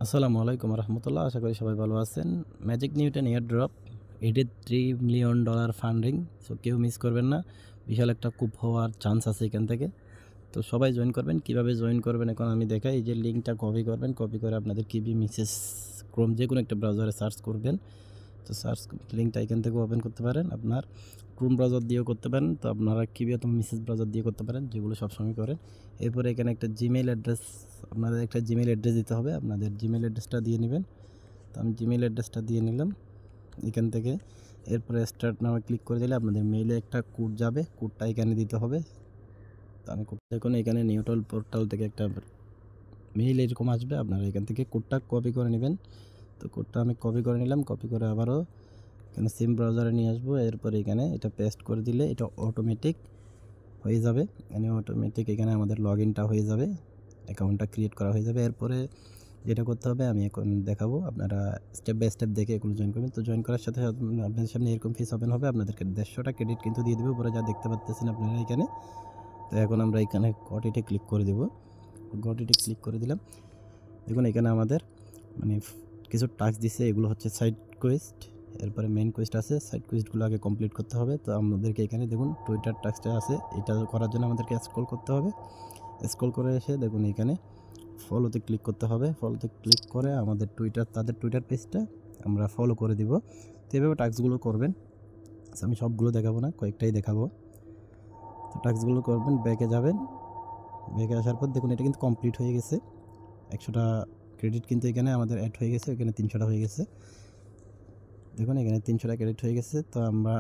আসসালামু আলাইকুম রহমতুল্লাহ, আশা করি সবাই ভালো আছেন। ম্যাজিক নিউটন এয়ার ড্রপ, এটি $3 মিলিয়ন ফান্ডিং। সো কেউ মিস করবেন না, বিশাল একটা কূপ হওয়ার চান্স আছে এখান থেকে। তো সবাই জয়েন করবেন। কিভাবে জয়েন করবেন এখন আমি দেখাই। এই যে লিঙ্কটা কপি করবেন, কপি করে আপনাদের কিবি মিসেস ক্রোম যে কোনো একটা ব্রাউজারে সার্চ করবেন। তো সার্চ লিঙ্কটা এখান থেকে ওপেন করতে পারেন, আপনার ক্রোম ব্রাউজার দিয়েও করতে পারেন। তো আপনারা কিবি অথবা মিসেস ব্রাউজার দিয়ে করতে পারেন, যেগুলো সবসময় করেন। এরপরে এখানে একটা জিমেইল অ্যাড্রেস, আপনাদের একটা জিমেইল অ্যাড্রেস দিতে হবে। আপনাদের জিমেইল অ্যাড্রেসটা দিয়ে নেবেন। তো আমি জিমেইল অ্যাড্রেসটা দিয়ে নিলাম এখান থেকে। এরপরে স্টার্ট নামে ক্লিক করে দিলে আপনাদের মেইলে একটা কোড যাবে, কোডটা এখানে দিতে হবে। তো আমি কোড দেখুন, এখানে নিউটল পোর্টাল থেকে একটা মেইল এরকম আসবে, আপনারা এখান থেকে কোডটা কপি করে নেবেন। তো কোডটা আমি কপি করে নিলাম, কপি করে আবারও এখানে সিম ব্রাউজারে নিয়ে আসবো। এরপরে এখানে এটা পেস্ট করে দিলে এটা অটোমেটিক হয়ে যাবে। এখানে আমাদের লগ ইনটা হয়ে যাবে, অ্যাকাউন্টটা ক্রিয়েট করা হয়ে যাবে। এরপরে যেটা করতে হবে আমি এখন দেখাবো, আপনারা স্টেপ বাই স্টেপ দেখে এগুলো জয়েন করবেন। তো জয়েন করার সাথে সাথে আপনাদের সামনে এরকম ফিস ওপেন হবে, আপনাদেরকে 150 ক্রেডিট কিন্তু দিয়ে দেবে উপরে, যা দেখতে পাচ্ছেন আপনারা এখানে। তো এখন আমরা এখানে গটিতে ক্লিক করে দেবো। গটিতে ক্লিক করে দিলাম। দেখুন এখানে আমাদের মানে কিছু টাস্ক দিচ্ছে, এগুলো হচ্ছে সাইড কোয়েস্ট। এরপরে মেইন কোয়েস্ট আছে, সাইড কোয়েস্টগুলো আগে কমপ্লিট করতে হবে। তো আমাদেরকে এখানে দেখুন টুইটার টাস্কটা আছে, এটা করার জন্য আমাদেরকে স্ক্রল করতে হবে। স্ক্রল করে এসে দেখুন এখানে ফলোতে ক্লিক করতে হবে। ফলোতে ক্লিক করে আমাদের তাদের টুইটার পেজটা আমরা ফলো করে দিব। তো এভাবে টাস্কগুলো করবেন। আমি সবগুলো দেখাবো না, কয়েকটাই দেখাবো। তো টাস্কগুলো করবেন, ব্যাকে যাবেন। ব্যাকে আসার পর দেখুন এটা কিন্তু কমপ্লিট হয়ে গেছে। 100টা ক্রেডিট কিন্তু এখানে আমাদের অ্যাড হয়ে গেছে, এখানে 300টা হয়ে গেছে। দেখুন এখানে 300টা ক্রেডিট হয়ে গেছে। তো আমরা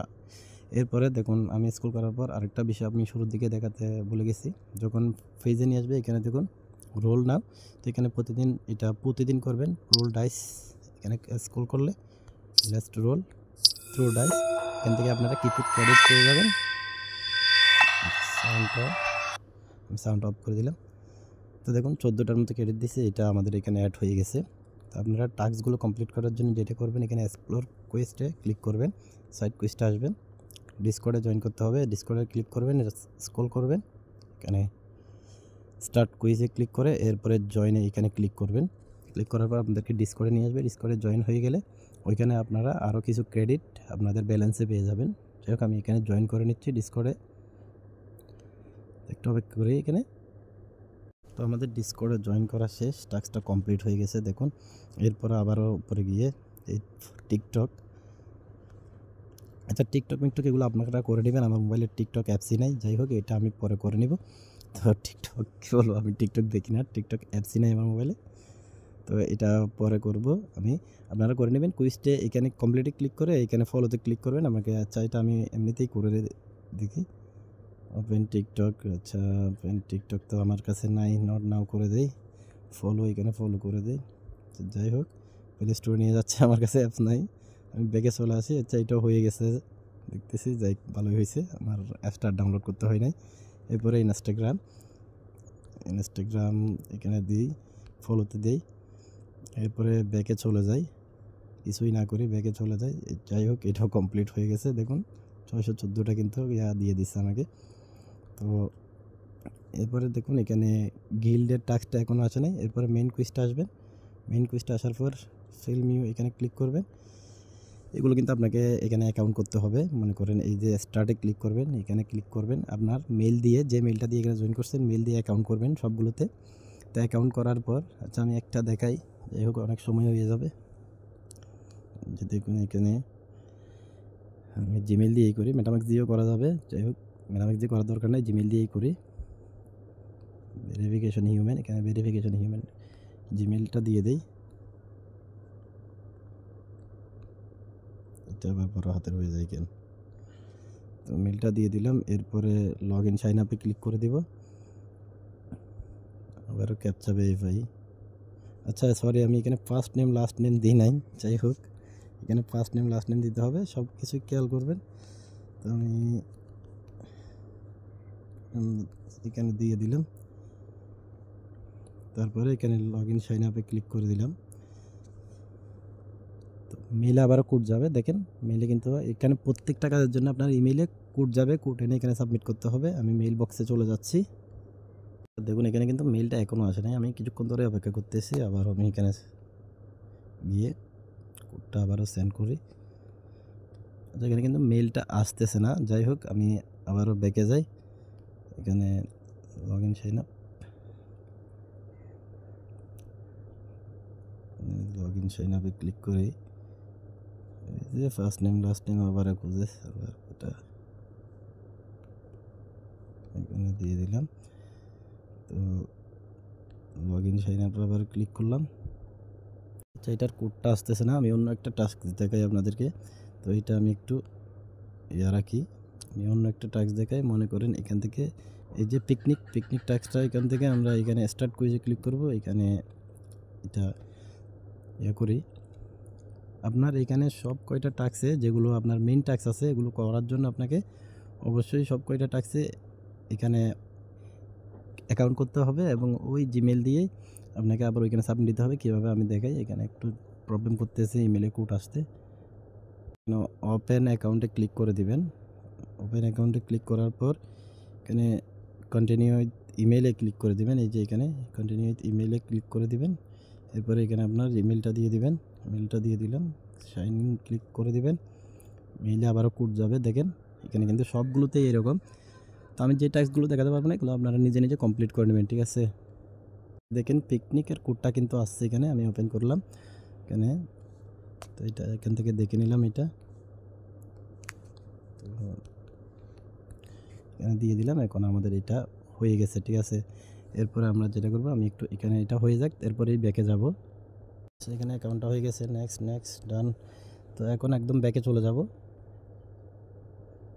এরপরে দেখুন আমি স্ক্রল করার পর আরেকটা বিষয় আমি শুরুর দিকে দেখাতে ভুলে গেছি। যখন পেজে নিয়ে আসবে এখানে দেখুন রোল নাও। তো এখানে প্রতিদিন করবেন রোল ডাইস। এখানে স্ক্রল করলে লেটস রোল থ্রু ডাইস, এখান থেকে আপনারা কিছু ক্রেডিট পেয়ে যাবেন। সাউন্ড অফ করে দিলাম। তো দেখুন 14টার মতো ক্রেডিট দিচ্ছে, এটা আমাদের এখানে অ্যাড হয়ে গেছে। তো আপনারা টাস্কগুলো কমপ্লিট করার জন্য যেটা করবেন, এখানে এক্সপ্লোর কোয়েস্টে ক্লিক করবেন, সাইড কোয়েস্টে আসবেন, ডিসকর্ডে জয়েন করতে হবে। ডিসকর্ডে ক্লিক করবেন, স্ক্রল করবেন, এখানে স্টার্ট কুইজে ক্লিক করে এরপরে জয়েনে এখানে ক্লিক করবেন। ক্লিক করার পর আপনাদেরকে ডিসকর্ডে নিয়ে আসবে। ডিসকর্ডে জয়েন হয়ে গেলে ওইখানে আপনারা আরও কিছু ক্রেডিট আপনাদের ব্যালেন্সে পেয়ে যাবেন। যাই হোক আমি এখানে জয়েন করে নিচ্ছি ডিসকর্ডে, একটু অপেক্ষা করি এখানে। তো আমাদের ডিসকর্ডে জয়েন করা শেষ, টাস্কটা কমপ্লিট হয়ে গেছে দেখুন। এরপরে আবারও উপরে গিয়ে এই টিকটক, আচ্ছা টিকটক এগুলো আপনারা করে নেবেন। আমার মোবাইলে টিকটক অ্যাপসই নাই, যাই হোক এটা আমি পরে করে নেব। তো টিকটক কী বলবো, আমি টিকটক দেখি না, টিকটক অ্যাপসই নাই আমার মোবাইলে। তো এটা পরে করব আমি, আপনারা করে নেবেন। কুইজটে এখানে কমপ্লিটে ক্লিক করে এখানে ফলোতে ক্লিক করবেন আমাকে। আচ্ছা এটা আমি এমনিতেই করে দেখি। ওপেন টিকটক, আচ্ছা ওপেন টিকটক তো আমার কাছে নাই, নট নাও করে দেই। ফলো, এখানে ফলো করে দেই। যাই হোক প্লে স্টোরে নিয়ে যাচ্ছে, আমার কাছে অ্যাপস নাই, আমি ব্যাগে চলে আসি। আচ্ছা এটাও হয়ে গেছে দেখতেছি, যাই ভালোই হয়েছে, আমার অ্যাপসটা ডাউনলোড করতে হয় নাই। এরপরে ইনস্টাগ্রাম এখানে দিই, ফলোতে দিই। এরপরে ব্যাকে চলে যাই, কিছুই না করি ব্যাকে চলে যাই। যাই হোক এটাও কমপ্লিট হয়ে গেছে দেখুন, 614টা কিন্তু দিয়ে দিচ্ছে আমাকে। তো এরপরে দেখুন এখানে গিল্ডের টাস্কটা এখনও আসে নাই। এরপরে মেইন কুইজটা আসবেন। মেইন কুইজটা আসার পর সেল মিউ এখানে ক্লিক করবেন। এগুলো কিন্তু আপনাকে এখানে অ্যাকাউন্ট করতে হবে। মনে করেন এই যে স্টার্টে ক্লিক করবেন, এখানে ক্লিক করবেন, আপনার মেল দিয়ে, যে মেলটা দিয়ে এখানে জয়েন করছেন মেল দিয়ে অ্যাকাউন্ট করবেন সবগুলোতে। তো অ্যাকাউন্ট করার পর আচ্ছা আমি একটা দেখাই, যাই হোক অনেক সময় হয়ে যাবে। যে দেখুন এখানে আমি জিমেল দিয়েই করি, মেটামাক্স দিয়েও করা যাবে, যাই হোক মেটামাক্স দিয়ে করার দরকার নেই, জিমেল দিয়েই করি। ভেরিফিকেশন হিউম্যান, এখানে ভেরিফিকেশন হিউম্যান জিমেলটা দিয়ে দেই। এটা আবার বড় হাতের হয়ে যায় কেন, তো মেলটা দিয়ে দিলাম। এরপরে লগ ইন সাইন আপে ক্লিক করে দিব, আবারও ক্যাপচা ভেরিফাই। আচ্ছা সরি আমি এখানে ফার্স্ট নেম লাস্ট নেম দিই নাই, যাই হোক এখানে ফার্স্ট নেম লাস্ট নেম দিতে হবে, সব কিছু খেয়াল করবেন। তো আমি এখানে দিয়ে দিলাম। তারপরে এখানে লগ ইন সাইন আপে ক্লিক করে দিলাম। তো মেলে আবারও কোড যাবে, দেখেন মেলে কিন্তু এখানে প্রত্যেকটা কাজের জন্য আপনার ইমেইলে কোড যাবে, কোড এনে এখানে সাবমিট করতে হবে। আমি মেইল বক্সে চলে যাচ্ছি। দেখুন এখানে কিন্তু মেইলটা এখনও আসে নাই, আমি কিছুক্ষণ ধরে অপেক্ষা করতেছি। আবার আমি এখানে গিয়ে কোডটা আবারও সেন্ড করি। এখানে কিন্তু মেইলটা আসতেছে না, যাই হোক আমি আবারও ব্যাকে যাই, এখানে log in sign up, log in sign আপে ক্লিক করি, যে ফার্স্ট নেম লাস্ট নেম আবার খুঁজে আবার এটা এখানে দিয়ে দিলাম। তো লগ ইন সাইন আপে আবার ক্লিক করলাম। আচ্ছা, এটার কোডটা আসতেছে না, আমি অন্য একটা টাস্ক দেখাই আপনাদেরকে। তো এটা আমি একটু রাখি, আমি অন্য একটা টাস্ক দেখাই। মনে করেন এখান থেকে এই যে পিকনিক টাস্কটা, এখান থেকে আমরা এখানে স্টার্ট কুইজে ক্লিক করব, এখানে এটা করি। আপনার এখানে সব কয়টা টাস্কে যেগুলো আপনার মেইন টাস্ক আছে, এগুলো করার জন্য আপনাকে অবশ্যই সব কয়টা টাস্কে এখানে অ্যাকাউন্ট করতে হবে এবং ওই জিমেল দিয়েই আপনাকে আবার ওইখানে সাবমিট দিতে হবে। কীভাবে আমি দেখাই, এখানে একটু প্রবলেম করতেছে ইমেলে কোড আসতে। ওপেন অ্যাকাউন্টে ক্লিক করে দিবেন। ওপেন অ্যাকাউন্টে ক্লিক করার পর এখানে কন্টিনিউ উইথ ইমেইলে ক্লিক করে দিবেন। এই যে এখানে কন্টিনিউ উইথ ইমেইলে ক্লিক করে দিবেন। এরপরে এখানে আপনার ইমেলটা দিয়ে দিবেন, ইমেলটা দিয়ে দিলাম, সাইন ইন ক্লিক করে দিবেন। মেইলে আবারও কোড যাবে, দেখেন এখানে কিন্তু সবগুলোতেই এরকম। তো আমি যে টাস্কগুলো দেখাতে পারবো না, এগুলো আপনারা নিজে নিজে কমপ্লিট করে নেবেন, ঠিক আছে। দেখেন পিকনিকের কোডটা কিন্তু আসছে, এখানে আমি ওপেন করলাম এখানে। তো এটা এখান থেকে দেখে নিলাম, এটা তো এখানে দিয়ে দিলাম। এখন আমাদের এটা হয়ে গেছে, ঠিক আছে। এরপরে আমরা যেটা করবো, আমি একটু এখানে এটা হয়ে যাক, এরপরেই ব্যাকে যাব। এখানে অ্যাকাউন্টটা হয়ে গেছে, নেক্সট ডান। তো এখন একদম ব্যাকে চলে যাব,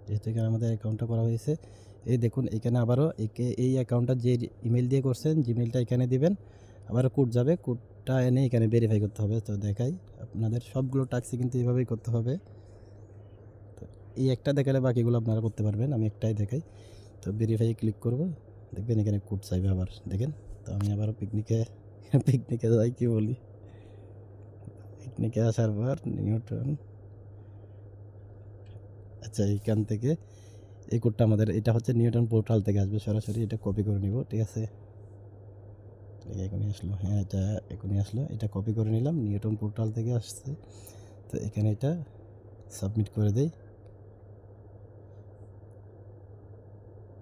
যেহেতু এখানে আমাদের অ্যাকাউন্টটা করা হয়েছে। এই দেখুন এখানে আবারও এই অ্যাকাউন্টটা যে ইমেল দিয়ে করছেন, জিমেলটা এখানে দিবেন, আবারও কোড যাবে, কোডটা এনে এখানে ভেরিফাই করতে হবে। তো দেখাই আপনাদের সবগুলো টাস্কই কিন্তু এইভাবেই করতে হবে। তো এই একটা দেখালে বাকিগুলো আপনারা করতে পারবেন, আমি একটাই দেখাই। তো ভেরিফাই ক্লিক করব, দেখবেন এখানে কোড চাইবে আবার, দেখেন। তো আমি আবারও পিকনিকে যাই, কি বলি, পিকনিকে আসার পর নিউটন, আচ্ছা এইখান থেকে এই কোডটা আমাদের, এটা হচ্ছে নিউটন পোর্টাল থেকে আসবে সরাসরি, এটা কপি করে নিব, ঠিক আছে। এখনই আসলো, হ্যাঁ এটা এখনই আসলো, এটা কপি করে নিলাম, নিউটন পোর্টাল থেকে আসছে। তো এখানে এটা সাবমিট করে দেই।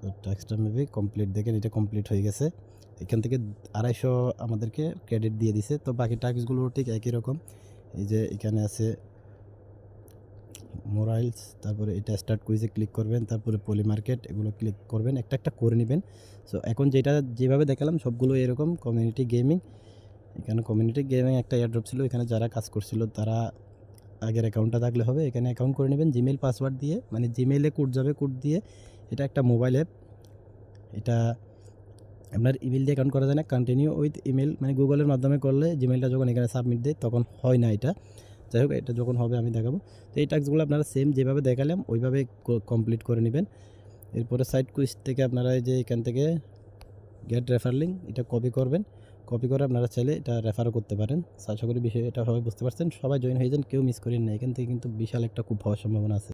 তো টাস্কটা মেবি কমপ্লিট, দেখেন এটা কমপ্লিট হয়ে গেছে। এখান থেকে 250 আমাদেরকে ক্রেডিট দিয়ে দিছে। তো বাকি টাস্কগুলো ঠিক একই রকম, এই যে এখানে আছে মোরাইলস, তারপরে এটা স্টার্ট কুইজে ক্লিক করবেন, তারপরে পলি মার্কেট, এগুলো ক্লিক করবেন, একটা একটা করে নেবেন। সো এখন যেটা যেভাবে দেখালাম সবগুলো এরকম। কমিউনিটি গেমিং, এখানে কমিউনিটি গেমিং একটা এয়ারড্রপ ছিল, এখানে যারা কাজ করছিল তারা আগের অ্যাকাউন্টটা থাকলে হবে, এখানে অ্যাকাউন্ট করে নেবেন জিমেল পাসওয়ার্ড দিয়ে, মানে জিমেইলে কোড যাবে, কোড দিয়ে। এটা একটা মোবাইল অ্যাপ, এটা আপনার ইমেল দিয়ে অ্যাকাউন্ট করা যায় না, কন্টিনিউ উইথ ইমেল মানে গুগলের মাধ্যমে করলে জিমেলটা যখন এখানে সাবমিট দেয় তখন হয় না এটা। যাই হোক, এটা যখন হবে আমি দেখাবো। তো এই টাস্কগুলো আপনারা সেম যেভাবে দেখালাম ওইভাবে কমপ্লিট করে নেবেন। এরপরে সাইট কুইজ থেকে আপনারা এই যে এখান থেকে গেট রেফার লিঙ্ক, এটা কপি করবেন, কপি করে আপনারা চাইলে এটা রেফারও করতে পারেন। আশা করি বিষয় এটা সবাই বুঝতে পারছেন, সবাই জয়েন হয়ে যান, কেউ মিস করেন না, এখান থেকে কিন্তু বিশাল একটা খুব হওয়ার সম্ভাবনা আছে।